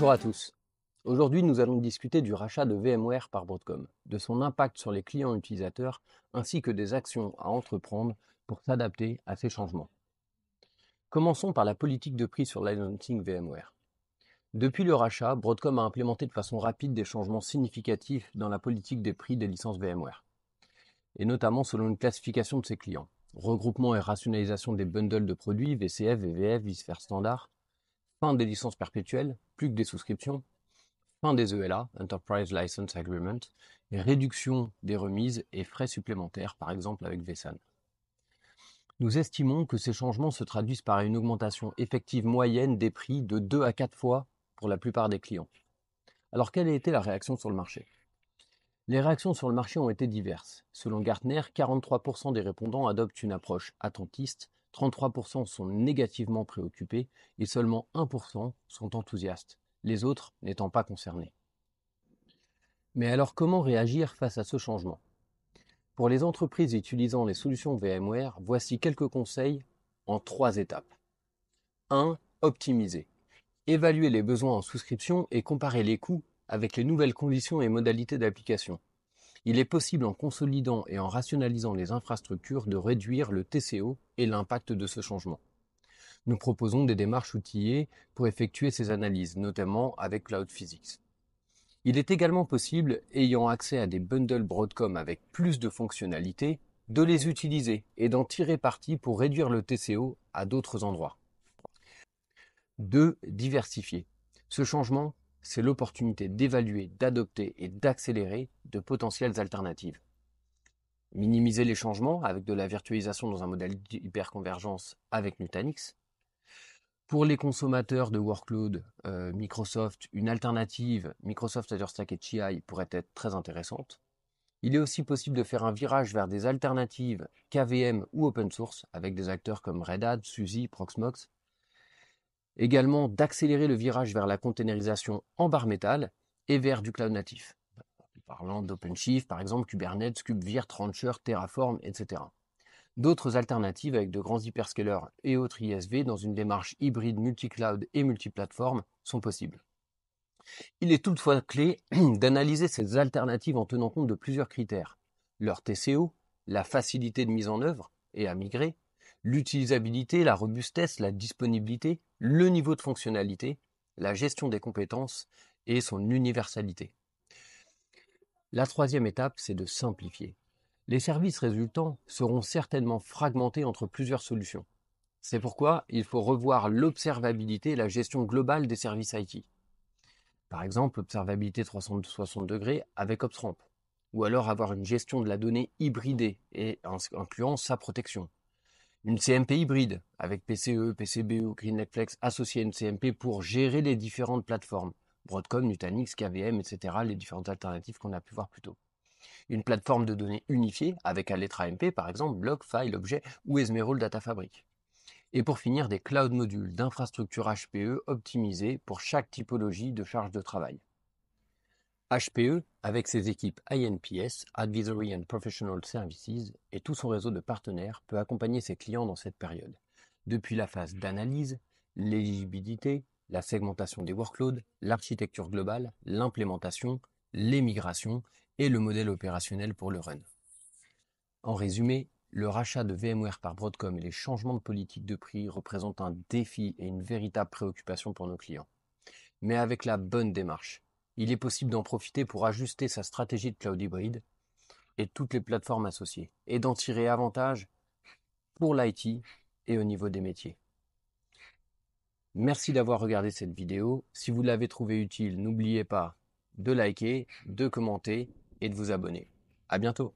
Bonjour à tous. Aujourd'hui, nous allons discuter du rachat de VMware par Broadcom, de son impact sur les clients utilisateurs, ainsi que des actions à entreprendre pour s'adapter à ces changements. Commençons par la politique de prix sur licensing VMware. Depuis le rachat, Broadcom a implémenté de façon rapide des changements significatifs dans la politique des prix des licences VMware, et notamment selon une classification de ses clients. Regroupement et rationalisation des bundles de produits, VCF, VVF, VSphere standard, fin des licences perpétuelles, plus que des souscriptions, fin des ELA, Enterprise License Agreement, et réduction des remises et frais supplémentaires, par exemple avec vSAN. Nous estimons que ces changements se traduisent par une augmentation effective moyenne des prix de 2 à 4 fois pour la plupart des clients. Alors quelle a été la réaction sur le marché? Les réactions sur le marché ont été diverses. Selon Gartner, 43% des répondants adoptent une approche attentiste, 33% sont négativement préoccupés et seulement 1% sont enthousiastes, les autres n'étant pas concernés. Mais alors comment réagir face à ce changement? Pour les entreprises utilisant les solutions VMware, voici quelques conseils en 3 étapes. 1. Optimiser. Évaluer les besoins en souscription et comparer les coûts avec les nouvelles conditions et modalités d'application. Il est possible en consolidant et en rationalisant les infrastructures de réduire le TCO et l'impact de ce changement. Nous proposons des démarches outillées pour effectuer ces analyses, notamment avec Cloud Physics. Il est également possible, ayant accès à des bundles Broadcom avec plus de fonctionnalités, de les utiliser et d'en tirer parti pour réduire le TCO à d'autres endroits. 2. Diversifier. Ce changement, c'est l'opportunité d'évaluer, d'adopter et d'accélérer de potentielles alternatives. Minimiser les changements avec de la virtualisation dans un modèle d'hyperconvergence avec Nutanix. Pour les consommateurs de workload Microsoft, une alternative Microsoft Azure Stack et CHI pourrait être très intéressante. Il est aussi possible de faire un virage vers des alternatives KVM ou open source avec des acteurs comme Red Hat, SUSE, Proxmox. Également d'accélérer le virage vers la containerisation en bare metal et vers du cloud natif. Parlant d'OpenShift, par exemple Kubernetes, KubeVirt, Rancher, Terraform, etc. D'autres alternatives avec de grands hyperscalers et autres ISV dans une démarche hybride multi-cloud et multiplateforme sont possibles. Il est toutefois clé d'analyser ces alternatives en tenant compte de plusieurs critères. Leur TCO, la facilité de mise en œuvre et à migrer, l'utilisabilité, la robustesse, la disponibilité, le niveau de fonctionnalité, la gestion des compétences et son universalité. La troisième étape, c'est de simplifier. Les services résultants seront certainement fragmentés entre plusieurs solutions. C'est pourquoi il faut revoir l'observabilité et la gestion globale des services IT. Par exemple, observabilité 360 degrés avec OpsRamp. Ou alors avoir une gestion de la donnée hybridée et incluant sa protection. Une CMP hybride avec PCE, PCBE ou GreenLake associée à une CMP pour gérer les différentes plateformes. Broadcom, Nutanix, KVM, etc. Les différentes alternatives qu'on a pu voir plus tôt. Une plateforme de données unifiée avec Alletra MP par exemple, bloc, file, objet ou Emerald Data Fabric. Et pour finir, des cloud modules d'infrastructure HPE optimisés pour chaque typologie de charge de travail. HPE, avec ses équipes INPS, Advisory and Professional Services, et tout son réseau de partenaires, peut accompagner ses clients dans cette période, depuis la phase d'analyse, l'éligibilité, la segmentation des workloads, l'architecture globale, l'implémentation, les migrations et le modèle opérationnel pour le run. En résumé, le rachat de VMware par Broadcom et les changements de politique de prix représentent un défi et une véritable préoccupation pour nos clients. Mais avec la bonne démarche, il est possible d'en profiter pour ajuster sa stratégie de cloud hybride et toutes les plateformes associées, et d'en tirer avantage pour l'IT et au niveau des métiers. Merci d'avoir regardé cette vidéo. Si vous l'avez trouvée utile, n'oubliez pas de liker, de commenter et de vous abonner. À bientôt.